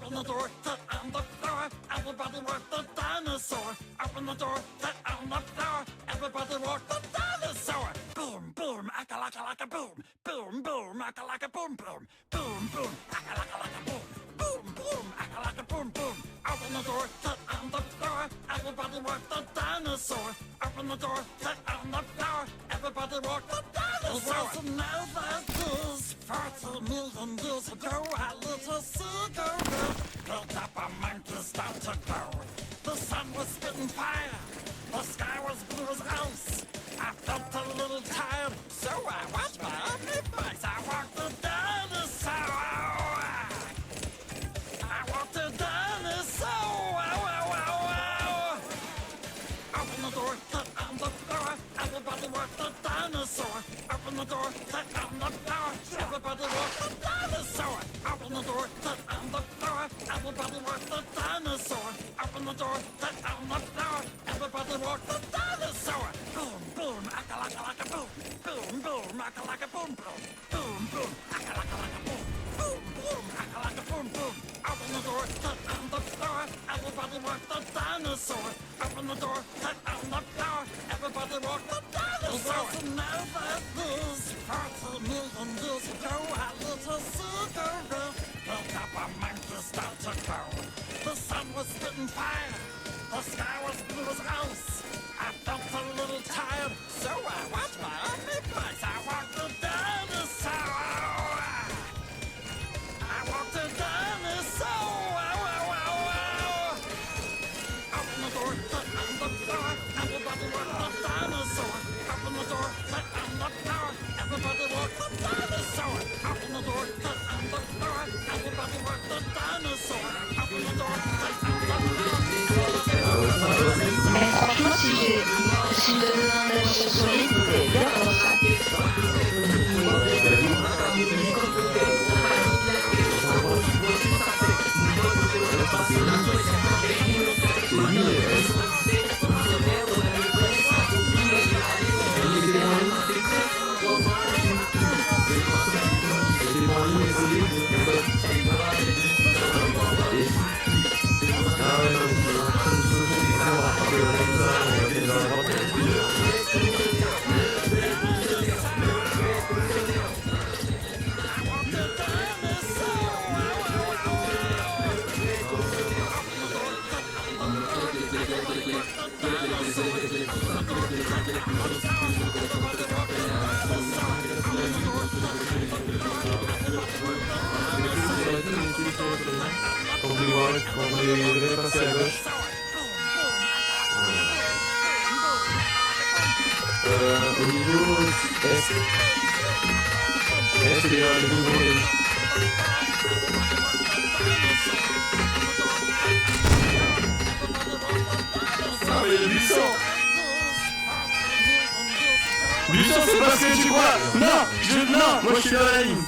Open the door, get on the floor. Everybody walk the dinosaur. Open the door, get on the floor. Everybody walk the dinosaur. Boom, boom, aka boom. Boom, boom, aka boom, boom. Boom, boom, aka boom. Boom, boom, aka boom, boom. Open the door, get on the floor. Everybody walk the dinosaur. Open the door, get on the floor. Everybody walk the dinosaur. So now that this 40 million years ago, a little cigarette built up a monkey start to grow. The sun was spitting fire. The sky was blue as ice. I felt a little tired, so I watched my advice. I walked the dinosaur. I walked the dinosaur. Open the door, get on the floor. Everybody walk the dinosaur. Open the door, get on the floor. Everybody walk the dinosaur. Open the door, get on the floor. Everybody walk the dinosaur. Open the door, get on the floor. Everybody walk the dinosaur. Boom, boom, aka boom. Boom, boom, aka boom, boom. Boom, boom, aka boom. Boom, boom, aka boom, boom. Open the door, get on the floor. Everybody walk the dinosaur. Open the door, get on the floor. Everybody walk the dinosaur. So now that this 40 million years ago, a little cigarette built up a monkey start to grow. The sun was spitting fire. The sky was blue as ice. I felt a little tired, so I watched my advice. I walked the dinosaur. I walked the dinosaur. Open the door, get on the floor. Everybody walk the dinosaur. Open the door, get on the floor. Everybody walk the dinosaur. Open the door, get on the floor. Everybody walk the dinosaur. Open the door, get on the floor. Mais franchement, si je devais un avis sur Solide, c'est bien comme ça. Quand on devrait passer à gauche. Au niveau est. C'est le nouveau pays. Ah mais il y a 800. 800 c'est pas ce que tu crois. Non, moi je suis dans la ligne.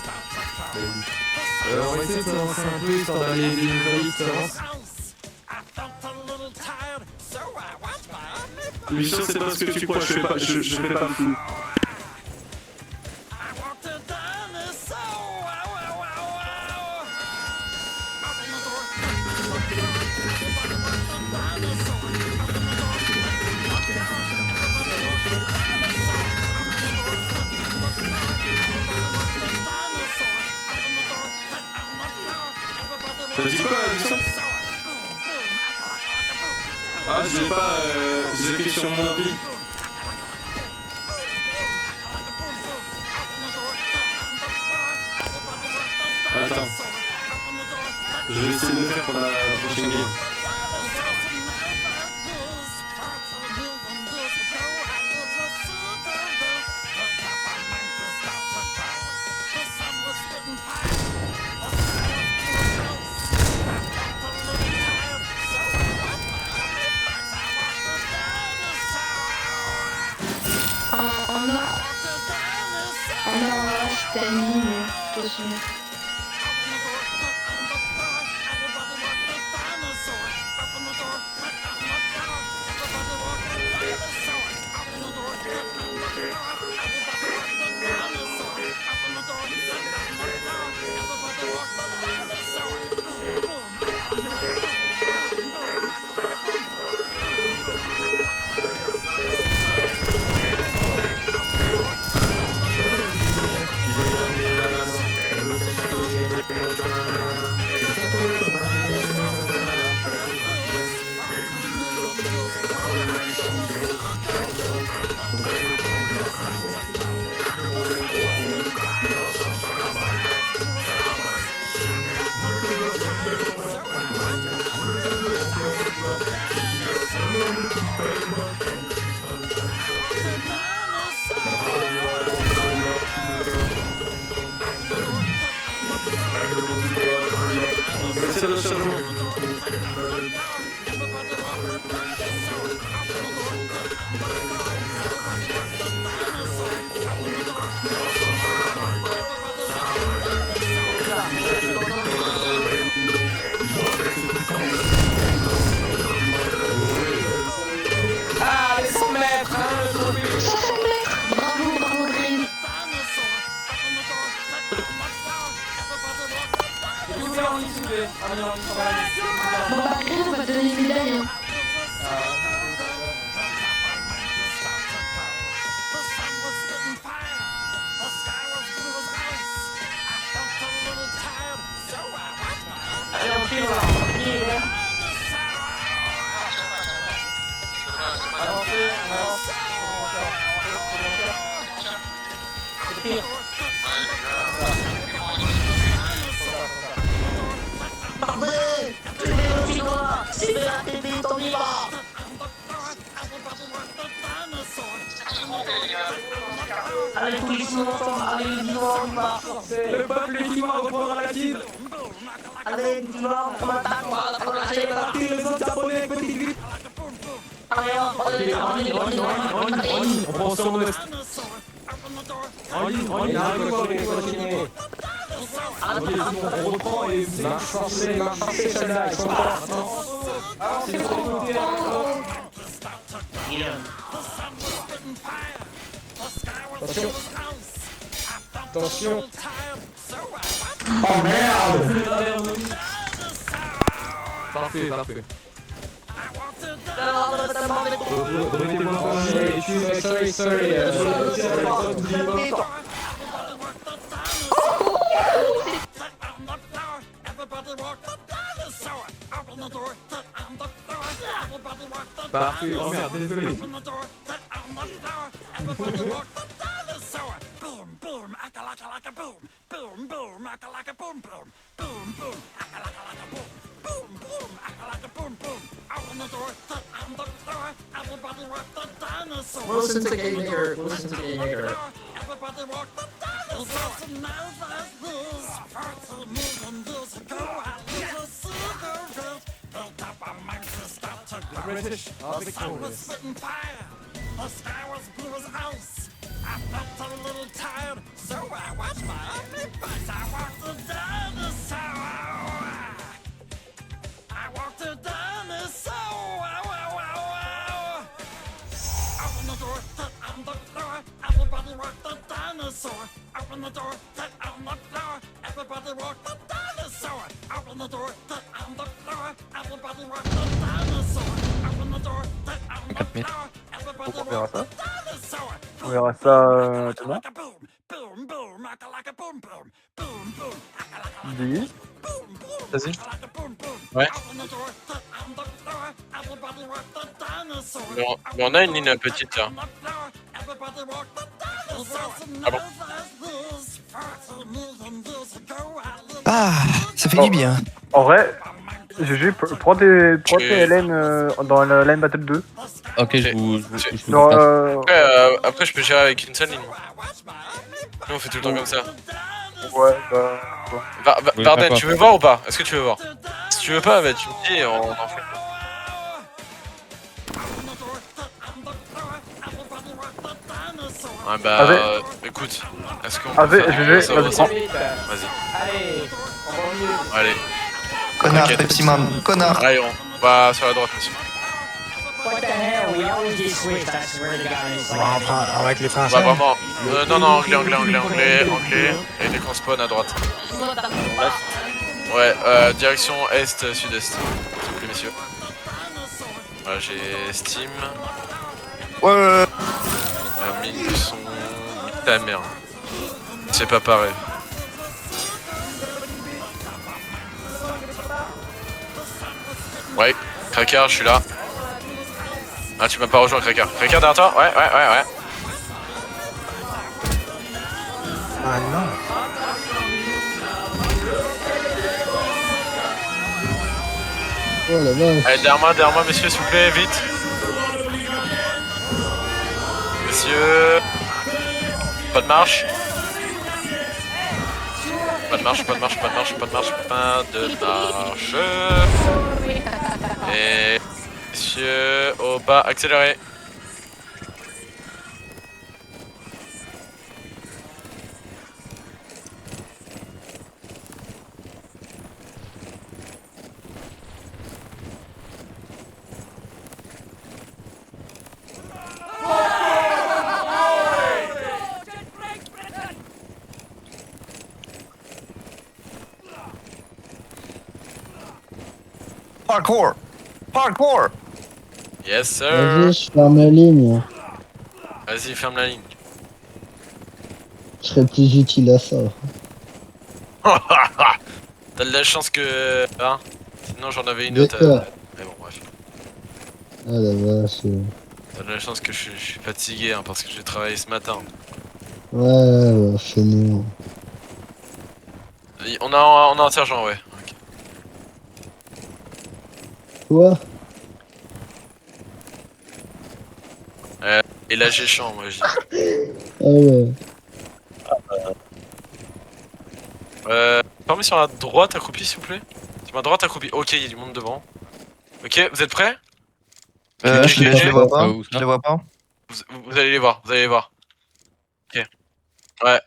On va essayer de s'avancer un peu histoire d'aller des nouvelles distances. 800 c'est pas ce que tu crois, je fais pas le fou. T'as dit quoi, 800? Ah, j'ai écrit sur mon ordi. Attends. Je vais essayer de le faire pour la prochaine game. C'était une ligne, je te souviens. C'est le changement. Ah, les 100 mètres, hein, le trophée. 500 mètres. Bravo, Green. Tout fait en ligne, s'il vous plaît. Allez, on s'en va aller. Bon bah Green, on va te donner une médaille. Hein. Allez, on tire là. On tire, là. Avancez, on avance. On tire. Allez, tous les sous ensemble, allez, les dinosaures, on marche. Le peuple chinois reprendra la Chine. Allez, dinosaures, on attaque, on va lâcher les parties, les autres japonais avec petite grippe. Allez, On prend son est. En ligne, arrive quoi, les Chinois. Ok, on reprend et marche forcée, celle-là, ils sont forts. C'est le côté. Attention. Attention. Oh merde. Parfait. Remettez-moi en ligne. Sorry. Parfait, oh merde, désolé. Listen to Game Maker. British. The sun was spitting fire. The sky was blue as ice. I felt a little tired, so I watched my ugly face. I walked the dinosaur. I walked the dinosaur. Open the door, sit on the floor. Everybody walk the dinosaur. Open the door, sit on the floor. Everybody walk the dinosaur. Open the door, sit on the floor. Everybody walk the dinosaur. Open the door, sit on the floor. Everybody On verra walk ça. the dinosaur. On verra ça demain. Boom, boom, akalaka boom, boom, boom, boom, akalaka Dis. boom, boom, Vas-y. akalaka boom, boom. Ouais. Open the door, sit on the floor. Everybody walk the dinosaur. Mais on a une ligne petite là. Ah bon? Ah, ça fait du bien. En vrai, GG, prends tes LN dans la Line Battle 2. Ok, je vous Genre, Après, je peux gérer avec une seule ligne. Nous, on fait tout le temps comme ça. ouais, bah. Oui, Varden, d'accord. tu veux voir ou pas? Est-ce que tu veux voir? Si tu veux pas, bah, tu me dis et on en fait. Ouais, bah, Avec- écoute, est-ce qu'on Avec, peut faire GG, ça vas-y, aussi? prends. Vas-y, Allez, on va mieux. allez. Connard, T'inquiète. Pepsi Man, connard. Allez, on va sur la droite, monsieur. What the hell? We always get switched, I swear to God. It's like avec les On va Français. vraiment. Non, anglais. Et dès qu'on spawn à droite. Ouais, direction est, sud-est. S'il vous plaît, messieurs. Voilà, j'ai Steam. Ouais. Mine du son. Ta mère. C'est pas pareil. Ouais, Cracker, je suis là. Ah, tu m'as pas rejoint, Cracker. Cracker derrière toi? Ouais. Ah non. Allez, derrière moi, messieurs, s'il vous plaît, vite. Messieurs. Pas de marche. Pas de marche, pas de marche, pas de marche, pas de marche, pas de marche. Et messieurs, au bas, accélérez. Parkour. Parkour. Yes sir. Vas-y, je ferme la ligne. Vas-y, ferme la ligne. Je serais plus utile à ça. T'as de la chance que... Hein, sinon j'en avais une De autre. quoi Mais bon, bref. Ah la vache. T'as de la chance que je suis fatigué hein, parce que j'ai travaillé ce matin. Ouais, fais-nous. On a un sergent, ouais. Ok. Quoi? Et là j'ai champ, moi je dis. Ah ouais. Fermez sur la droite accroupi s'il vous plaît. Sur ma droite accroupi. Ok, il y a du monde devant. Ok, vous êtes prêts? Je les vois pas. Où ça Je les vois pas. Vous allez les voir, vous allez les voir. Ok. Ouais.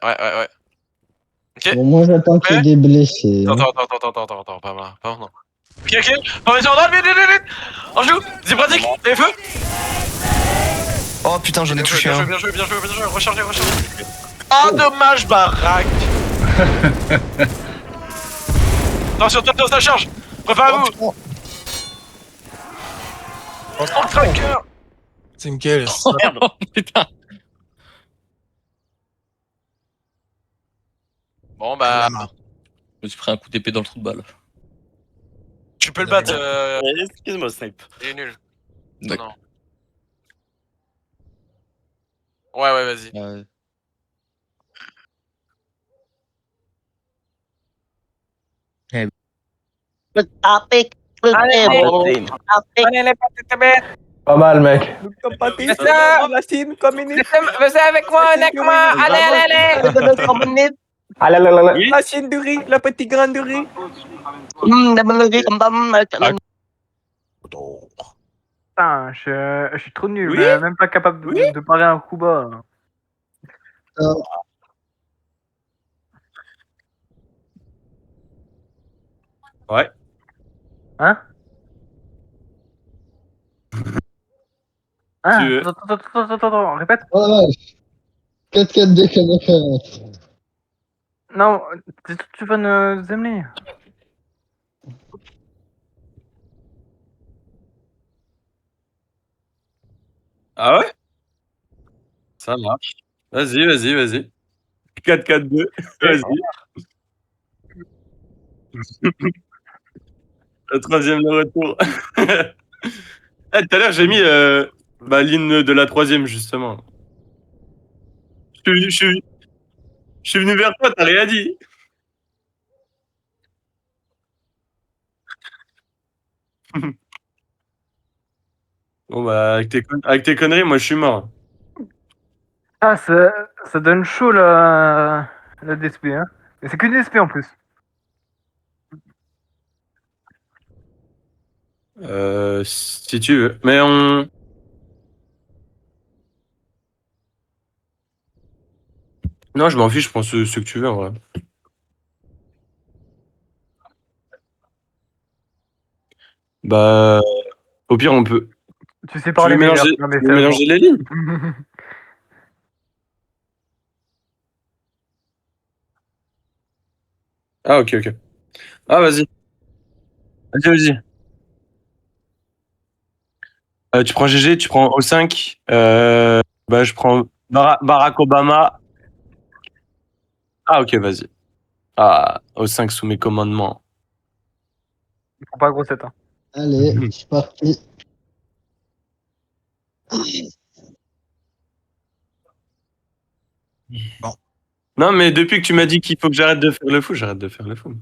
Ok. Bon, moi j'attends qu'il y ait des blessés. Hein. Attends, pas maintenant. Ok, formez sur droite, vite. En joue, c'est pratique, les feux. Oh putain, j'en ai touché un. Bien joué, rechargez. Ah, dommage, baraque. Attention, ça charge. Préparez-vous. Oh, tracker. C'est nickel. Oh putain. Bon, bah, Je me suis pris un coup d'épée dans le trou de balle. tu peux le battre. Excuse-moi, Snipe. Il est nul. D'accord. Non. Ouais, vas-y. Ouais. Pas mal, mec. Vas-y avec moi, allez. Allez. Machine de riz, la petite graine de riz. Putain, je suis trop nul, Oui mais même pas capable de parer un coup bas. Ouais. Hein? Tu- Attends, répète. Ouais, 4-4-2 comme 40. Non, tu vas nous amener. Ah ouais? Ça marche. Vas-y. 4-4-2. Vas-y. Le troisième de retour. Eh, tout à l'heure, j'ai mis l'hymne de la troisième, justement. Je suis venu vers toi, t'as rien dit. Bon, bah, avec tes conneries, moi, je suis mort. Ah, ça donne chaud la DSP, hein. Et c'est qu'une DSP en plus. Si tu veux. Mais on... Non, je m'en fiche, je prends ce que tu veux, en vrai. Bah, au pire, on peut... Tu sais Tu parler veux mélanger, non, mais tu veux mélanger les lignes? Ah, ok. Ah, vas-y. Vas-y. Tu prends GG, tu prends O5. Je prends Barack Obama. Ah, ok, vas-y. Ah, O5 sous mes commandements. Il faut pas grossette, hein. Allez, je suis parti. Non, mais depuis que tu m'as dit qu'il faut que j'arrête de faire le fou, j'arrête de faire le fou.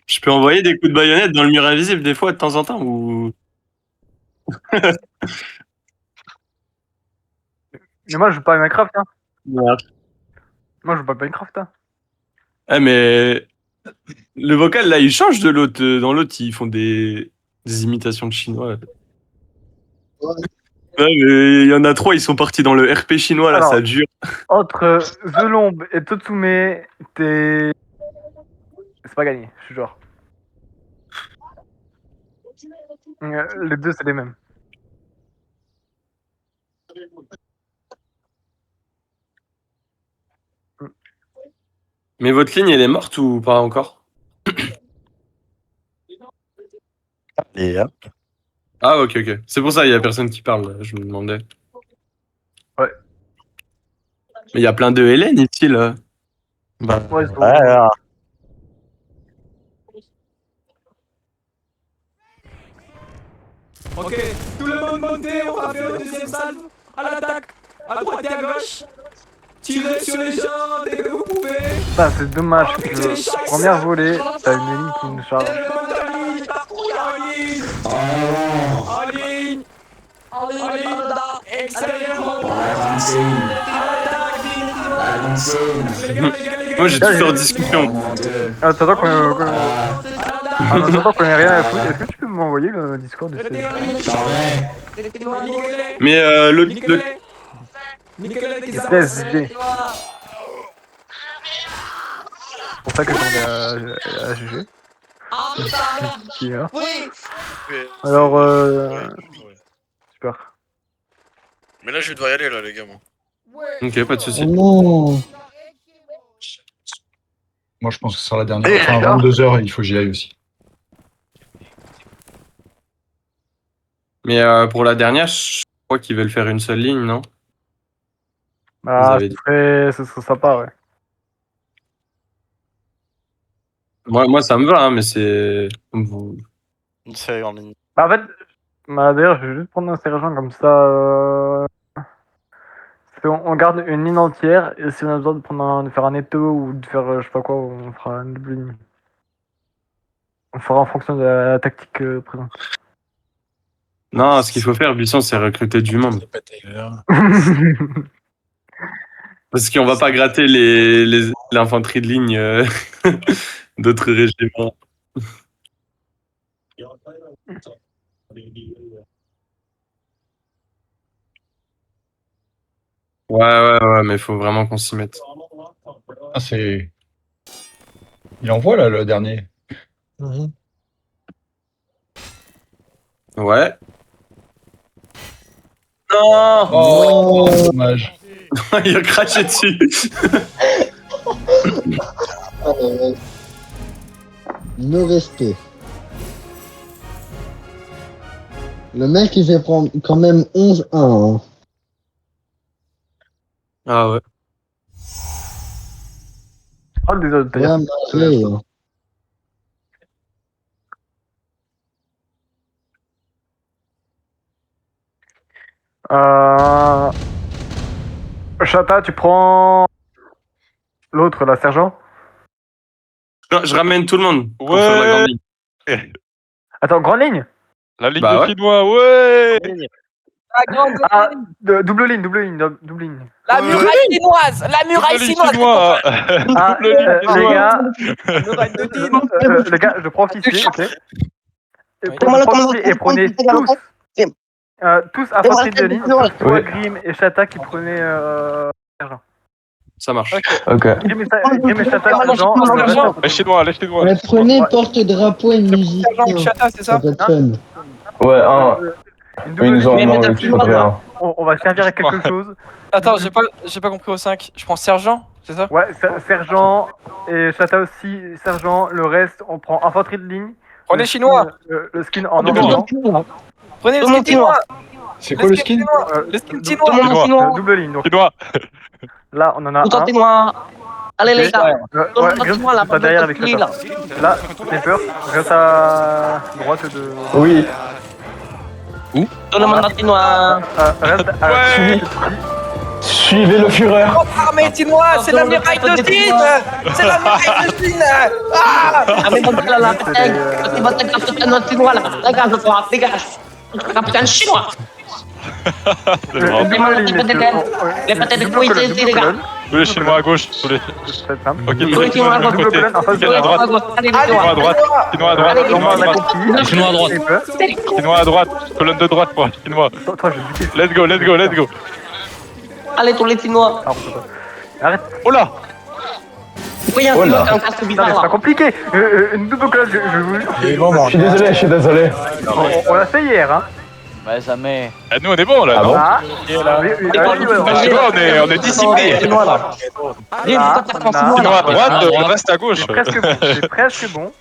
Je peux envoyer des coups de baïonnette dans le mur invisible des fois de temps en temps ou. Mais moi, je joue pas à Minecraft, hein. Ouais. Moi, je joue pas à Minecraft, hein. Ah, mais le vocal là, il change de l'autre. Dans l'autre, ils font des imitations de chinois. Ouais, mais il y en a 3, ils sont partis dans le RP chinois là, Alors. ça dure. Entre The Lomb et Totsume, t'es. C'est pas gagné, je suis genre. Les deux, c'est les mêmes. Mais votre ligne, elle est morte ou pas encore? Et hop. Ah, ok. C'est pour ça, il y a personne qui parle, je me demandais. Ouais. Mais il y a plein de Hélène ici, là. Bah, Ouais, ouais, alors. Ok, tout le monde montez, on va faire le deuxième salve. À l'attaque, à droite et à gauche. Tirez sur les gens dès que vous pouvez. Putain, c'est dommage que première volée, t'as une ligne qui nous charge. En ligne. En ligne. Extérieurement. Moi, j'ai tout fait en discussion. Attends qu'on ait rien à foutre, est-ce que tu peux m'envoyer le Discord de ces... Mais le... C'est pour ça que j'en ai à GG. Alors, super. Mais là, je vais devoir y aller, là, les gars, moi. Ok, pas de soucis. Non. Moi, je pense que ce sera la dernière. Enfin, 22h, il faut que j'y aille aussi. Mais pour la dernière, je crois qu'ils veulent faire une seule ligne, non? Bah, ce serait sympa, ouais. Moi, ça me va, hein, mais c'est... comme vous. Une série en ligne. Bah, en fait, d'ailleurs, je vais juste prendre un sergent comme ça. On garde une ligne entière, et si on a besoin de faire un étau ou de faire je sais pas quoi, on fera une double ligne. On fera en fonction de la tactique présente. Non, ce qu'il faut faire, Buisson, c'est recruter du monde. Parce qu'on va pas gratter l'infanterie de ligne d'autres régiments. Ouais, mais il faut vraiment qu'on s'y mette. Ah, c'est... Il envoie, là, le dernier. Ouais. Non! Oh, dommage. Il a craché dessus. No respect. Le mec, il fait prendre quand même 11-1. Hein. Ah ouais. Oh, désolé. Ouais, hein. Chata, tu prends l'autre, la sergent. Je ramène tout le monde. Ouais. La grande ligne. Attends, grande ligne. La ligne Bah de ouais. Chinois, ouais. La grande Double ligne. La muraille chinoise. La muraille chinoise. Les gars, je prends officier, ok. Et prenez tous infanterie de ligne, toi, Grim et Chata qui prenaient sergent. Ça marche. Ok. Grim et Chata, sergent. Les Chinois. Ouais, prenez porte-drapeau et musique. Chata, c'est ça? Ça peut être fun. Ouais, on va servir à quelque chose. Attends, j'ai pas compris au 5. Je prends sergent, c'est ça? Ouais, sergent et Chata aussi, sergent. Le reste, on prend infanterie de ligne. Prenez chinois. Le skin en orange. Prenez le skin chinois. C'est quoi le skin? Le skin chinois. Double ligne. Donc. Chinois. Là, on en a un. Chinois. Allez les gars. Ouais, Grim, tu seras derrière avec Chata. Là, Sniper, reste à droite de... Oui. Tout le monde chinois. Reste à... Suivez le Führer. Notre armée chinoise, c'est la muraille de Chine. C'est la muraille de Chine. Ah Capitaine chinois. Les patates de couilles ici, les gars. Tous les Chinois à gauche. Tous les... Ok, tous les Chinois à côté. Chinois à droite. Chinois à droite. Chinois à droite. Chinois à droite. Chinois à droite. Colonne de droite pour les Chinois. Let's go, let's go, let's go. Allez, tous les Chinois. Arrête. Oh là. Oui, un Chinois qui a un casque Non, mais bizarre c'est pas là. compliqué. Une double colonne, je vous jure. Je suis désolé. On l'a fait hier, hein. Ouais, ça met. Ah, nous on est bon là. Ah bon Ah, Les Chinois on est disciplinés. Chinois là. Chinois à droite, le reste à gauche. presque bon. C'est presque bon.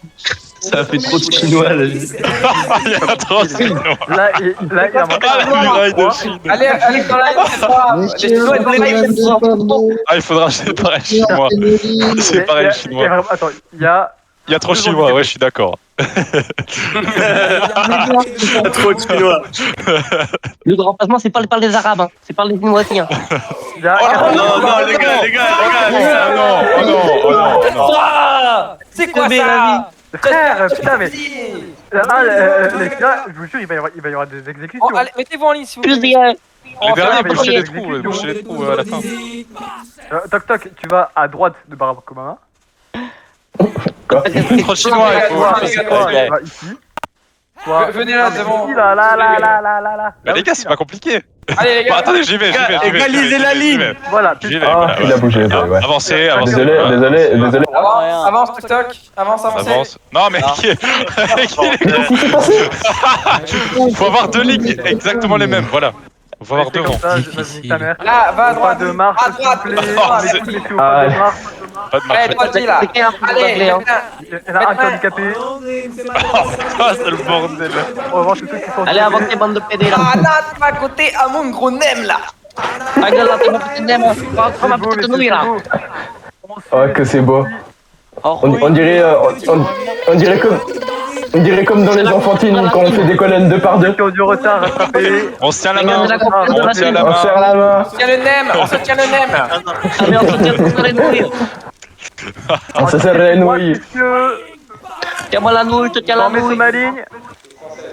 Ça fait trop de Chinois là. Il y a trop de Chinois. Là, il y a Ah, la muraille de Chine. Allez, allez, dans la ligne, les Chinois, ils vont les Ah, il faudra séparer les Chinois. Séparer les Chinois. Attends, il y a. Il y a trop de Chinois, ouais, je suis d'accord. Trop de Chinois. Le grand remplacement, c'est pas les Arabes, hein. C'est pas les Chinois aussi. Hein. Il y a Non, les gars. Oh non. C'est quoi ça? Frère, putain, mais. Ah, les gars, je vous jure, il va y avoir des exécutions. Oh, allez, mettez-vous en ligne si vous Plus voulez. rien. Les derniers, mais bouchez les exécution. trous, bouchez les trous à la fin. Toc toc, tu vas à droite de Barack Obama. Trop de Chinois, il faut. Toi, tu vas ici. Toi, Venez là, devant. ici, là. Mais les gars, c'est pas compliqué. Allez, les Bon, gars. attendez, j'y vais. Égalisez la ligne. Voilà, J'y vais. Ah, il a bougé, ouais. Avancez. Désolé. Avance, TikTok. Avance. Avance. Non, mais faut avoir deux lignes exactement les mêmes, voilà. Faut avoir deux rangs. Ta mère. Là, va à droite. De marche, À droite. s'il vous plaît. Oh, c'est- Pas de marche. Pas de marche. Allez, toi, dis là. Allez, Il y en a un qui est handicapé. Ah, c'est le bordel. On va voir tous ceux qui sont. Allez, avancez, bande de PD là. Ah là, tu vas à côté à mon gros nem là. Ta gueule là, t'es ma petite dème. Prends ma petite nouille là. Oh, que c'est beau. On dirait comme dans les enfantines quand on fait des colonnes deux par deux. Qui ont du retard rattrapé. On se tient la main. On serre la main. Tiens le nem, on se tient le nem. Allez, on se tire sur les nouilles. On se serre les nouilles. Tiens-moi la nouille, je te tiens la On met sous nouille. ma ligne.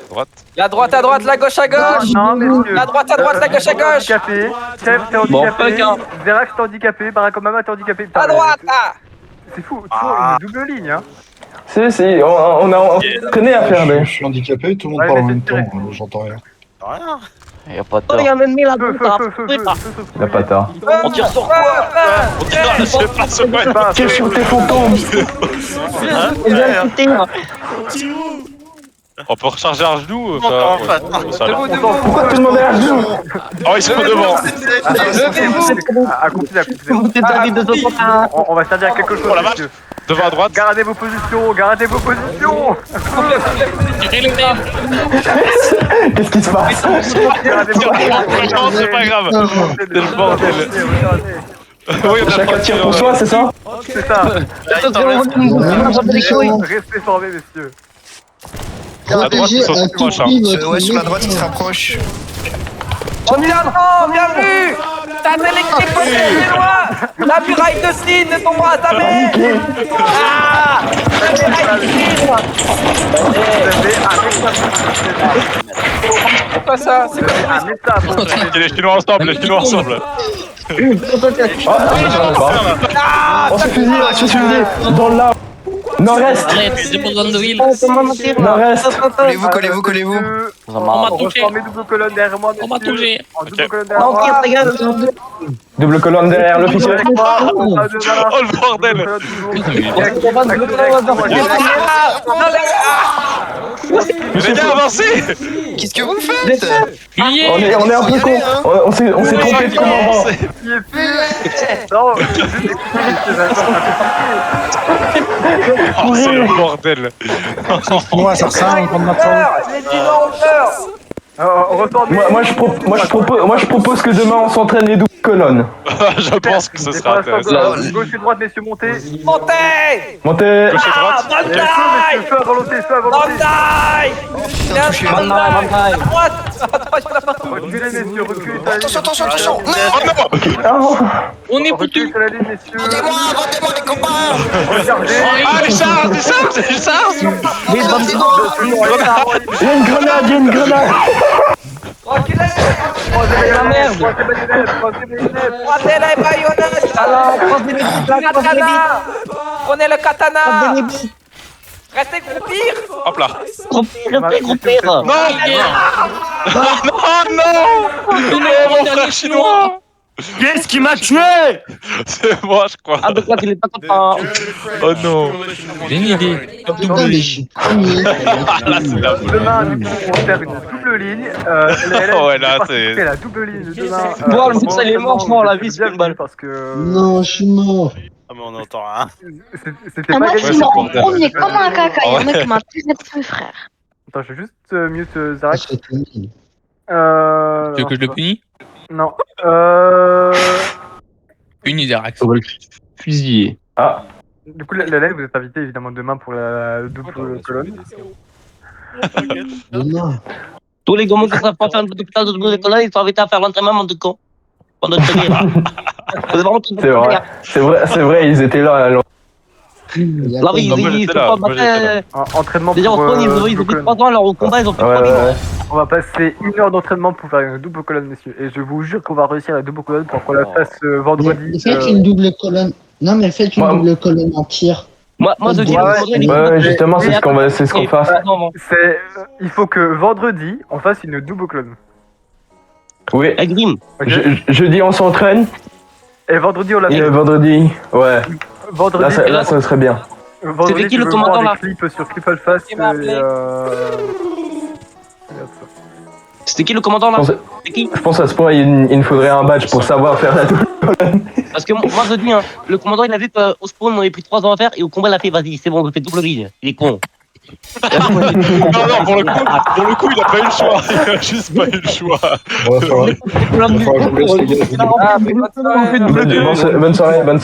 Droite. La droite à droite, la gauche à gauche. Non, messieurs. La droite à droite, la gauche à gauche. Handicapé. Chef, t'es handicapé. Zerax, t'es handicapé. Barack Obama, t'es handicapé. Putain, À droite, là. C'est fou. Toujours une double ligne, hein. Si, on connaît à faire des. Je suis handicapé, tout le monde Ouais, parle en mais même c'est temps, j'entends rien. Y'a pas de Oh, tort. il y a un ennemi là, Feu, putain. Y'a pas tard. On tire sur quoi? On tire, je sais pas ce que Tire sur tes fantômes. Il vient de quitter. On peut recharger un genou ou ça Debout, debout. Pourquoi tout le monde est à genoux? Oh, ils sont devant. Accomplissez. T'es David de Sopota. On va servir à quelque chose, Oh la vache. messieurs. Devant à droite. Gardez vos positions. Qu'est-ce qui se passe? Gardez vos Non, c'est pas grave. C'est le bordel. Oui, on a Chacun tire pour soi, c'est ça? C'est ça. Restez formés, messieurs. À droite, ils sont tout proches. Ouais, sur la droite, il se rapproche. On y attend, bien vu. T'as électrique au chinois. La muraille de Chine ne tombera jamais. Ah, la muraille de Chine. C'est quoi ça? C'est quoi ça? Un état pour Et les Chinois ensemble. Ah, On se fusille, dans l'arbre. Nord-est. Arrête, c'est des bonnes d'huile. Nord-est. Collez-vous. On m'a Reformez double colonne derrière moi, On m'a messieurs. touché. En double colonne derrière On moi. tire, ta gueule. Double colonne derrière l'officier. Avec moi, on va de là. Oh le bordel. Mais les gars, avancez. Qu'est-ce que vous faites? Fuyez. On est un peu con. On s'est trompé de commandant. Qui est fait. Non, juste écoutez, Oh, c'est le bordel. Moi, ça ressemble à prendre ma forme. les Chinois ont peur. on retourne. Moi je propose que demain on s'entraîne les doubles. colonne. Je pense que ce sera intéressant. Gauche et droite, messieurs, montez. Montez. Montez. Gauche et droite. Messieurs, feu à volonté, feu à volonté. À droite. Reculez, messieurs, reculez sur la ligne. Attention. On est Reculez foutus. sur la ligne, messieurs. Votez-moi les copains. Regardez. Ah, les charges, les charges, les charges. Il y a une grenade. Reculez. La merde. Prenez les baïonnettes. Prenez le katana. Restez groupir. Hop là. Groupir. Non. Non. Mon frère chinois. Qu'est-ce qui m'a tué? C'est moi, je crois. Ah, donc là, il est pas content. Oh non. J'ai une idée. Putain, mais je suis premier. Demain, du coup, on va faire une double ligne. Ouais, là, c'est- la double ligne de demain. Bon, le mec, il est mort, je m'en la vie, c'est une balle. Parce que Non, je suis mort. Ah, mais on entend rien. c'était Ah, pas moi, gagné. je me rends premier comme un caca. Il y en a qui m'a tiré dessus, frère. Attends, je vais juste mute Zarek. Tu veux que je le punis? Non. Punis Derax. Fusillé. Ah. Du coup, la live, vous êtes invité évidemment demain pour la double colonne. Demain. Tous les gamins qui savent pas faire une petite place de double colonne, ils sont invités à faire l'entraînement de con. Pendant le C'est vrai, ils étaient là. Alors. Là, oui, ils sont pas battus. Entraînement Déjà, en pour spawn, ils ont double fait colonne. 3 ans, alors au combat, ils ont fait 3 vies. On va passer 1 heure d'entraînement pour faire une double colonne, messieurs. Et je vous jure qu'on va réussir la double colonne pour qu'on la fasse vendredi. Faites une double colonne. Non, mais faites une double colonne en tir. Moi, je dis, Ouais, justement, c'est ce qu'on fasse. Il faut que vendredi, on fasse une double colonne. Oui. Grim. Jeudi, on s'entraîne. Et vendredi, on la Et fait. vendredi, ouais. Vendredi, Là, ça serait bien. vendredi, qui je le veux commandant, voir là des clips sur Cripplefast. Qui m'a appelé C'était qui le commandant là? C'est qui? Je pense à ce point, il nous faudrait un badge pour savoir faire la double colonne. Parce que moi je dis, hein, le commandant il a vu qu'au spawn on avait pris 3 ans à faire et au combat il a fait vas-y, c'est bon, on fait double ligne. Il est con. Non, pour le coup, il a pas eu le choix. Il a juste pas eu le choix. Bonne soirée. Bonne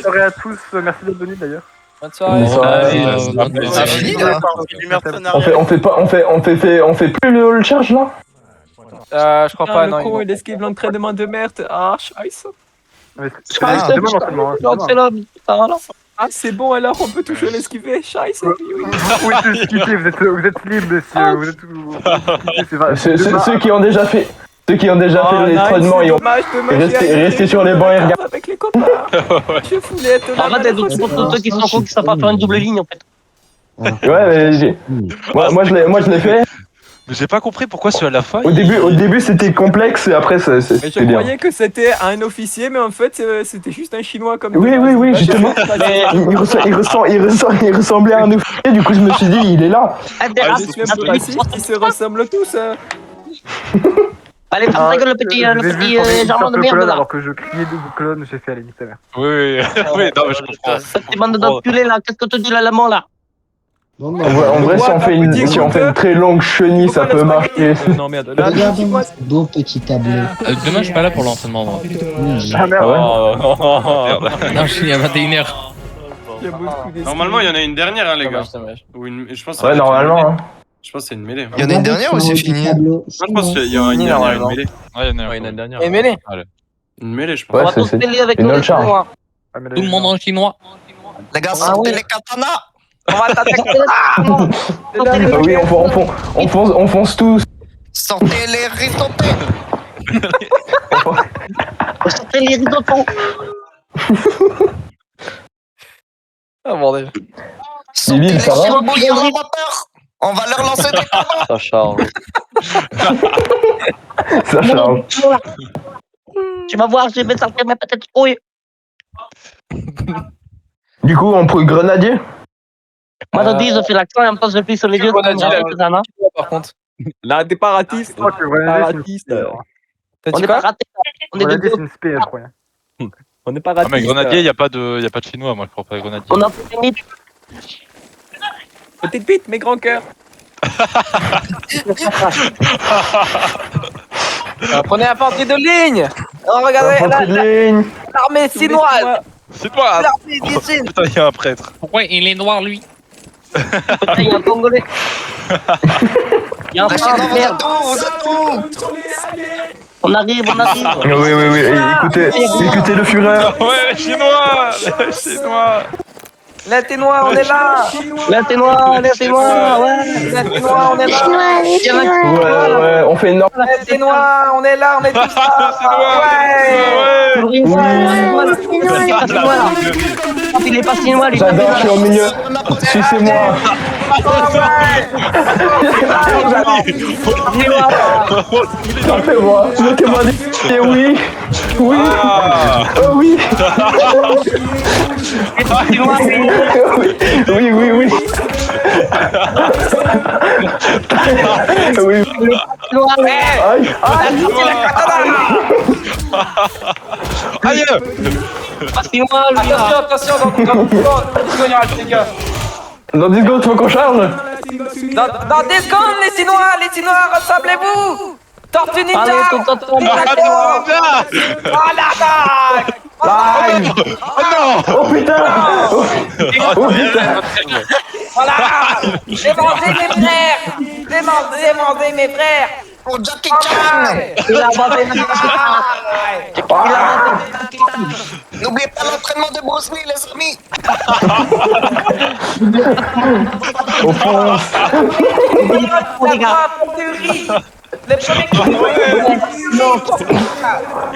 soirée à tous, merci d'être venus d'ailleurs. Bonne soirée. C'est fini là. On fait plus le charge là? Je crois pas, non. Le con, il esquive l'entraînement de merde. Ah, scheiße. C'est demain l'entraînement. Ah, c'est bon, alors on peut toujours l'esquiver. Scheiße. Oui, c'est esquivé, vous êtes libres, messieurs. Vous êtes Ceux qui ont déjà fait l'entraînement, ils ont resté sur les bancs et regardez. Avec les copains. Je voulais être là. En fait, c'est pour ceux qui sont cons qui savent pas faire une double ligne en fait. Ouais, moi je l'ai fait. Mais j'ai pas compris pourquoi à la fin. Au début c'était complexe et après Mais c'était je bien. croyais que c'était un officier, mais en fait c'était juste un chinois comme. Oui, justement. Il ressemblait à un officier, du coup je me suis dit il est là. Ils se ressemblent tous. Allez, ferme ta gueule, le petit germain de merde là. Alors que je criais double colonne, j'ai fait à la limite ta mère. Oui, non, mais je comprends. Cette bande d'enculés là, qu'est-ce que tu dis là, l'allemand là? Non, En vrai, si on fait une très longue chenille, ça peut marcher. Non, merde. Regarde-moi ce beau petit tableau. Demain, je suis pas là pour l'entraînement, moi. Ah merde. Non, je suis à 21h. Normalement, il y en a une dernière, hein, les gars. Ou une... Je pense que Ouais, normalement. Je pense que c'est une mêlée. Il y en a une dernière ou c'est fini? Je pense qu'il y a une dernière, une mêlée. Ouais, il y en a une dernière. Et mêlée. Une mêlée, je pense. On va tous mêler avec une nous, autre charge. moi. Tout le monde en chinois. Les gars, sortez les katanas. On va t'attaquer là. Oui, on fonce tous. Sortez les risottés. Sortez les risottos. Ah bordel. Sortez les ça va chirbouillis en vapeur. On va leur lancer des cadeaux. Ça charge. Ça charge. Tu vas voir, je vais sortir mes petites couilles. Du coup, on prend grenadier. Moi, je dis, je fais l'accent et en même temps, je plie sur les yeux. Par contre. Là, t'es pas ratiste. Je crois que Grenadier, c'est une spé, T'as On dit n'est pas quoi? ratés. On est Grenadier, c'est deux. une spé, je crois. On n'est pas Ah, ratiste. mais grenadier, y a pas de chinois, moi, je crois pas grenadier. On a fini. Petite bite, mais grand cœur. Prenez l'infanterie de ligne. Oh, regardez, l'armée chinoise. C'est toi. L'armée des Chines. Putain, il y a un prêtre. Pourquoi il est noir, lui? Putain, il y a un Congolais. Il y a un frère de merde. On arrive. Oui. Écoutez le Führer. Ouais, les Chinois. Les Chinois. Les Ténois, on est là. Les Ténois, ouais. Les Ténois, on est là. Ouais, on fait une norme. Les Ténois, on est là, on est tous là. Il est pas chinois, lui. J'adore, je suis au milieu. Sucez-moi. Sortez-moi. Mettez-moi des pieds, oui. Oui. Oh oui. Oui. Oui. Aïe. Attention, dans 10 secondes, les gars. Dans 10 secondes, tu veux qu'on charge? Dans 10 secondes, les Chinois, rassemblez-vous. Tortue Ninja. L'attaque. Live. Oh non. Oh putain. Voilà. Démangez mes frères. Pour Jackie Chan. Il a abandonné N'oubliez pas l'entraînement de Bruce Lee, les amis. Au fond. Les premiers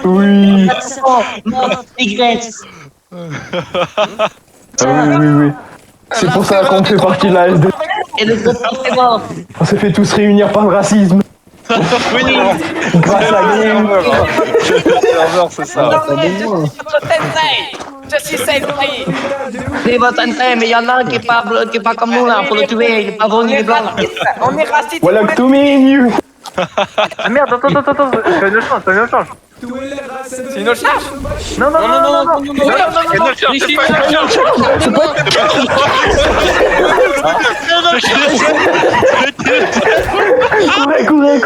Oui. Oui. C'est pour ça qu'on fait partie de la SD. Et le groupe c'est mort. On s'est fait tous réunir par le racisme. Oui. Grâce à la game. C'est ça. Je suis Sensei. C'est votre Sensei, mais il y en a un qui est pas comme nous là, pour le tuer, il est pas bon, il est blanc là. On est raciste. Voilà que tout mignon. Ah merde, attends, fais une change. C'est une charge. Non. Courez.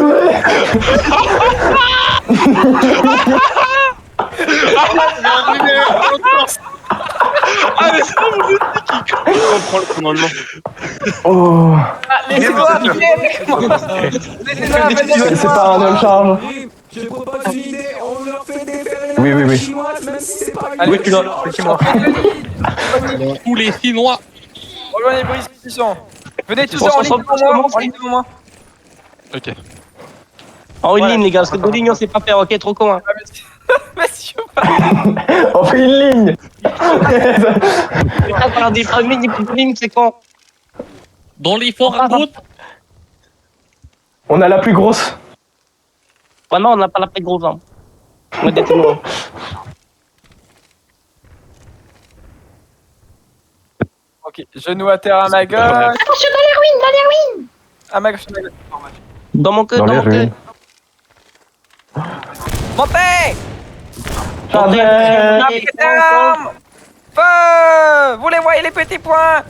Ah, mais c'est pas mon outil qui comprend le commandement. Oh. Laissez-moi. C'est pas un homme charge. Je propose une idée, on leur fait déférer oui. Chinoise, même si c'est pas une effectivement. Tous les Chinois. Rejoignez vos institutions. Venez tous en ligne devant moi. Ok. En une ligne, les gars, parce que deux lignes, on sait pas faire, ok, trop con. Hein. Monsieur. On fait une ligne. Putain, quand on dit pas une ligne, c'est con. Dans les forts à côte. On a la plus grosse. Ouais, non, on n'a pas la plus grosse. Hein. On est des Ténois. Ok, genou à terre à ma gauche. Attention dans les ruines. À ma gauche. Dans mon queue. Montez. Chargez. Feu. Vous les voyez les petits points.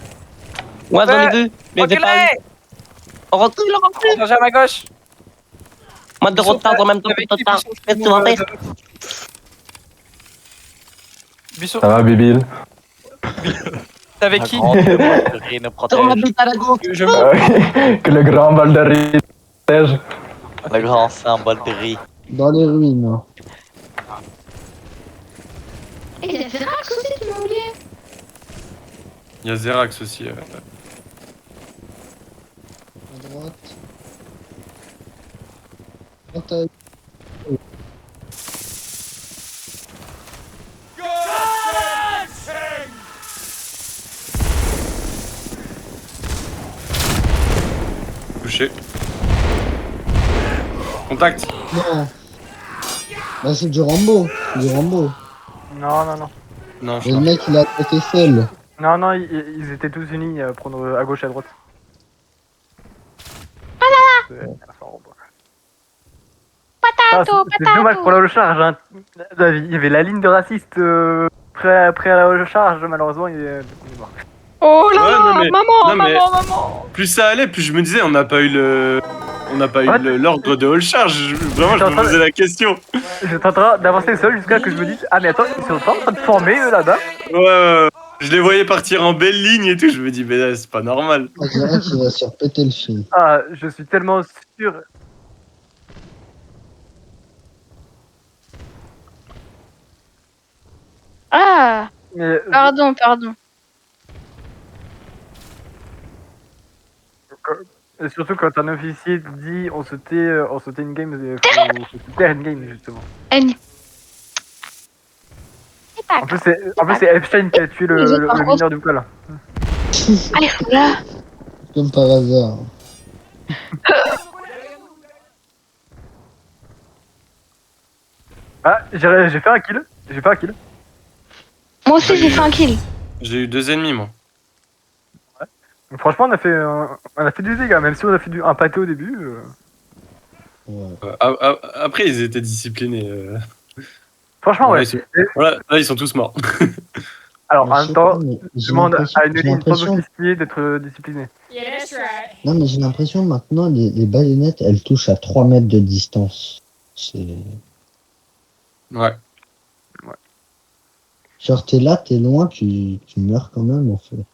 Ouais, j'en ai vu. Mais j'ai pas vu. On recule. Chargez à ma gauche. Moi de retard en même temps que retard. Qu'est-ce que tu vas faire? Ça va, Bibil? T'es avec qui? Sur ma bite à la gauche. Que le grand bol de riz protège. Le grand symbole de riz. Dans les ruines. Et il y a Zerax aussi, tu m'as oublié. Il y a Zerax aussi. À droite. Touché. Contact. Non. Bah c'est du Rambo. Non. Non, Et le mec il a attaqué seul. Non, ils étaient tous unis à prendre à gauche et à droite. C'est dommage pour la charge. Hein. Il y avait la ligne de racistes près à la charge, malheureusement il est mort. Oh là Ouais, là, non, mais- maman. Plus ça allait, plus je me disais, on n'a pas eu le On n'a pas eu What l'ordre de all charge. Vraiment, je me posais la question. J'étais en train d'avancer seul jusqu'à que je me dise, ah mais attends, ils sont pas en train de former eux là-bas. Ouais. Je les voyais partir en belle ligne et tout. Je me dis, mais là, c'est pas normal. On dirait qu'il va se repéter le film. Ah, je suis tellement sûr. Ah, Mais pardon. et surtout quand un officier dit on se tait une game, faut se taire une game justement. En plus c'est Epstein qui a tué le mineur du col. Allez, là. Comme par hasard. Ah, j'ai fait un kill. Moi aussi, j'ai fait un kill. J'ai eu 2 ennemis, moi. Donc, franchement, on a fait du dégât, même si on a fait un pâté au début. Après, ils étaient disciplinés. Franchement, ouais. Voilà, là, ils sont tous morts. Alors, en même temps, j'ai demande l'impression- à une j'ai ligne sans l'impression- officier d'être discipliné. Non, mais j'ai l'impression maintenant, les baïonnettes, elles touchent à 3 mètres de distance. C'est. Ouais. Genre, t'es là, t'es loin, tu meurs quand même, en fait.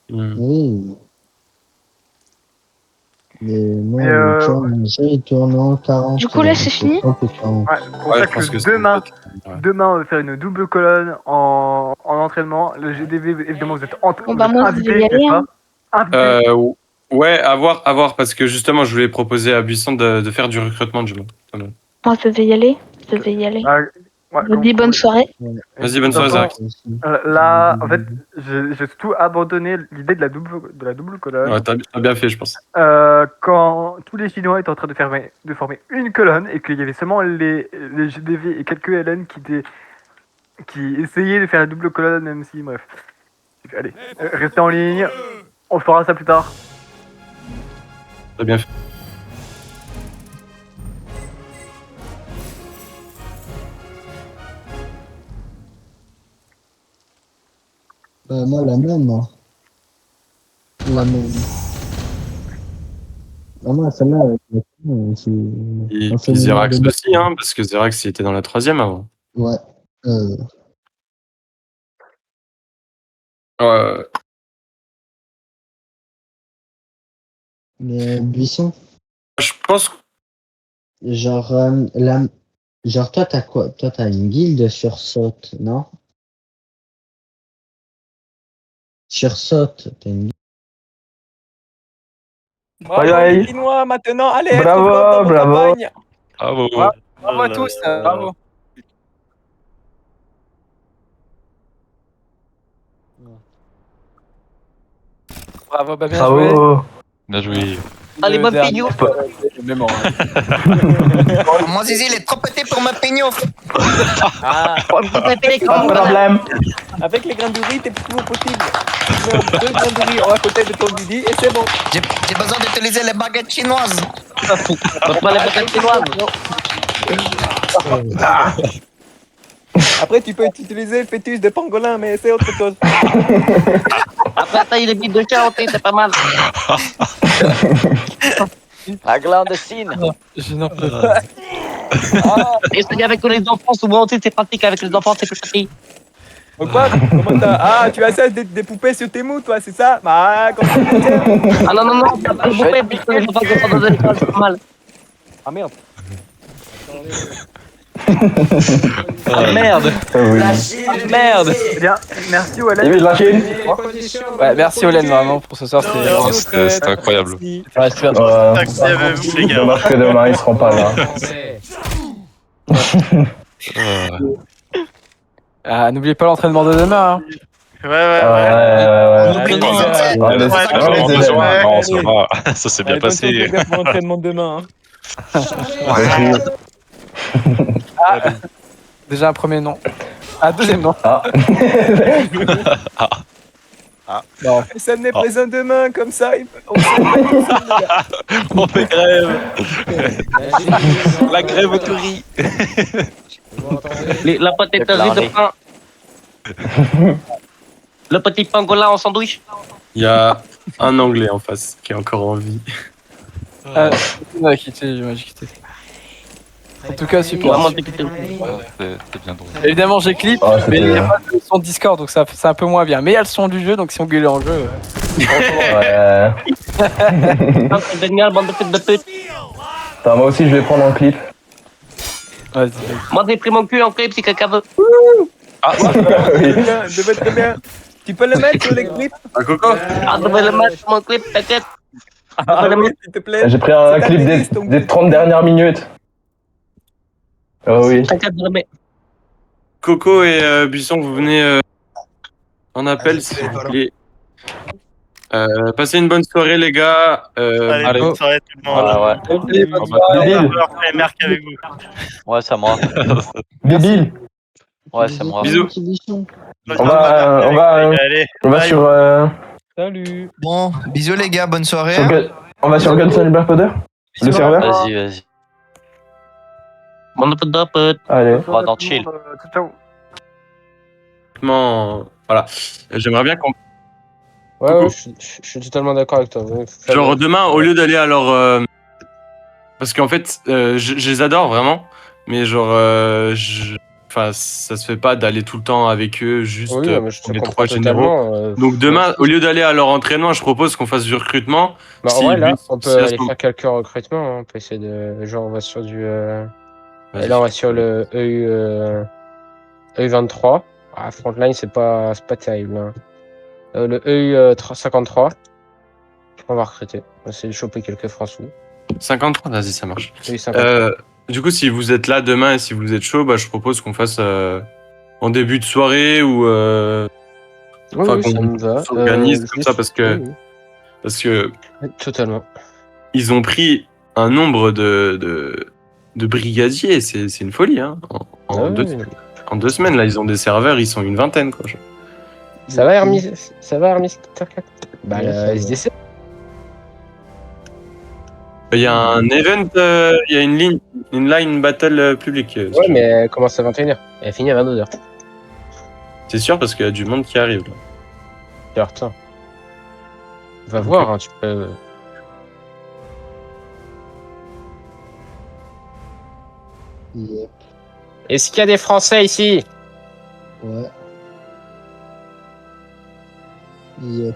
Oui. Mais moi, tu vois, mon jeu, il tourne en 40. Du coup, là, c'est fini? Ouais, c'est pour ça que demain, on va faire une double colonne en entraînement. Le GDV, évidemment, vous êtes Bon, bah, moi, je vais y aller. Hein. Ouais, à voir, parce que justement, je voulais proposer à Buisson de faire du recrutement de jumeaux. Moi, je vais y aller. Je vous dis bonne soirée. Vas-y, bonne soirée, Zach. Là, en fait, j'ai surtout abandonné l'idée de la double colonne. Ouais, t'as bien fait, je pense. Quand tous les Chinois étaient en train de former une colonne et qu'il y avait seulement les GDV et quelques LN qui essayaient de faire la double colonne, même si, bref. Allez, restez en ligne, on fera ça plus tard. T'as bien fait. Bah, moi, la même. Hein. La même. Ah, moi, celle-là, c'est. Et puis Zerax aussi, hein, parce que Zerax, il était dans la 3ème avant. Ouais. Ouais. Mais Buisson. Je pense. Genre, genre toi, t'as quoi? Toi, t'as une guilde sur Saute, non? Sur Saute, t'as une guilde. Bravo les Chinois maintenant, allez, Bravo, tout le monde dans vos bravo. campagnes. Bravo. Bravo à tous, bravo. Bravo, bah bien joué. Bravo. Bien joué. Allez, mon pignon. Mon zizi, il est trop petit pour mon pignon. Ah, Pas de problème. avec les grandouilles, t'es toujours possible. Tu mets 2 grandouilles à côté de ton Didi et c'est bon. J'ai besoin d'utiliser les baguettes chinoises. Pas les baguettes chinoises. Après, tu peux utiliser le fœtus de pangolin, mais c'est autre chose. Après, t'as les billes de carotte, c'est pas mal. La clandestine. Je n'en peux pas. Essaye avec les enfants, souvent aussi, c'est pratique avec les enfants, c'est plus facile. Quoi? Comment t'as... Ah, tu as ça des poupées sur tes mous, toi, c'est ça? Bah, comment Ah non, t'as pas de poupée, puisque les enfants sont dans l'école, c'est pas mal. Ah merde. Ah merde. Merde. Eh bien, merci Wallen. Et la Chine. Ouais, merci Olen vraiment pour ce soir, C'était incroyable. Dommage que demain ils seront pas là. Ah, n'oubliez pas l'entraînement de demain. Hein. Non, ça va. Ça s'est bien passé. Pour l'entraînement de demain. Ah, déjà un premier nom. Un deuxième nom. Non. Ça n'est pas un demain comme ça. On fait grève. La grève au touris. La pâte est de pain. Le petit pangolin en sandwich. Il y a un Anglais en face qui est encore en vie. Ah, il m'a quitté, En tout cas, super. Vraiment super. c'est bien drôle. Évidemment, j'ai clip, mais il n'y a pas de son Discord, donc c'est un peu moins bien. Mais il y a le son du jeu, donc si on gueule en jeu. Ouais. Génial, bande de putes de pute. Attends, moi aussi, je vais prendre un clip. Vas-y. Moi, j'ai pris mon cul en clip si quelqu'un veut. Ah, très bien. Tu peux le mettre sur les clips? Un coco? Ah, je vais le mettre sur mon clip, t'inquiète. Ah oui, s'il te plaît. J'ai pris un clip des 30 dernières minutes. Oh oui. T'inquiète, je le mets. Coco et Buisson, vous venez en appel, s'il vous plaît. Passez une bonne soirée, les gars. Allez, bonne soirée tout le monde. Merc avec vous. Ouais, c'est moi. Bibil. Ouais, c'est moi. Bisous. On va sur... Salut. Bon, bisous les gars, bonne soirée. On va sur Gunson Powder, le serveur. Vas-y. Bande de putes de pute. Allez. On va dans chill. Ciao. Voilà. J'aimerais bien qu'on... Ouais, je suis totalement d'accord avec toi. Genre demain, au lieu d'aller à leur... Parce qu'en fait, je les adore vraiment, mais genre... Enfin, ça se fait pas d'aller tout le temps avec eux, juste les trois généraux. Donc demain, au lieu d'aller à leur entraînement, je propose qu'on fasse du recrutement. Bah en vrai, là, on peut aller faire quelques recrutements. On peut essayer de... Genre, on va sur du... Et là, on va sur le EU23. Ah, Frontline, c'est pas terrible. Hein. Le EU53. On va recruter. On va essayer de choper quelques francs-sous. 53, vas-y, ça marche. Oui, 53. Du coup, si vous êtes là demain et si vous êtes chaud, bah, je propose qu'on fasse en début de soirée ou Oui, ça me va. s'organise comme ça parce que totalement. Ils ont pris un nombre de brigadiers, c'est une folie hein. En 2 semaines là, ils ont des serveurs, ils sont une vingtaine quoi. Ça va Hermis Starcat. Bah la SDC. Il y a un event, il y a une line battle publique. Ouais, mais elle commence à 21h. Elle finit à 22h. C'est sûr parce qu'il y a du monde qui arrive là. Certain. Va voir, hein, tu peux. Yep. Est-ce qu'il y a des Français ici? Ouais. Yep.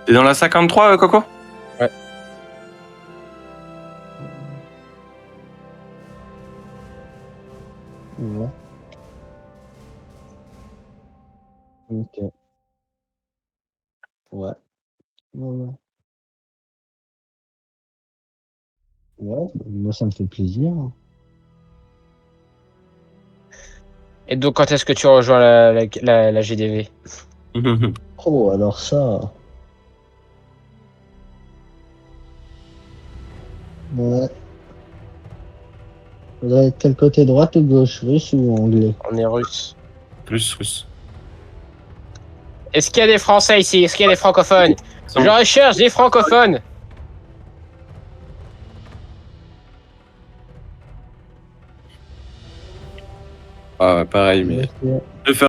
T'es dans la 53, Coco? Ouais. Ouais. Ok. Ouais. Ouais. Ouais, moi ça me fait plaisir. Et donc, quand est-ce que tu rejoins la GDV? Oh, alors ça. Ouais. Faudrait être quel côté, droite ou gauche, russe ou anglais? On est russe. Plus russe. Est-ce qu'il y a des Français ici? Est-ce qu'il y a des francophones? Je recherche des francophones. Ah, pareil, mais... Ok. De faire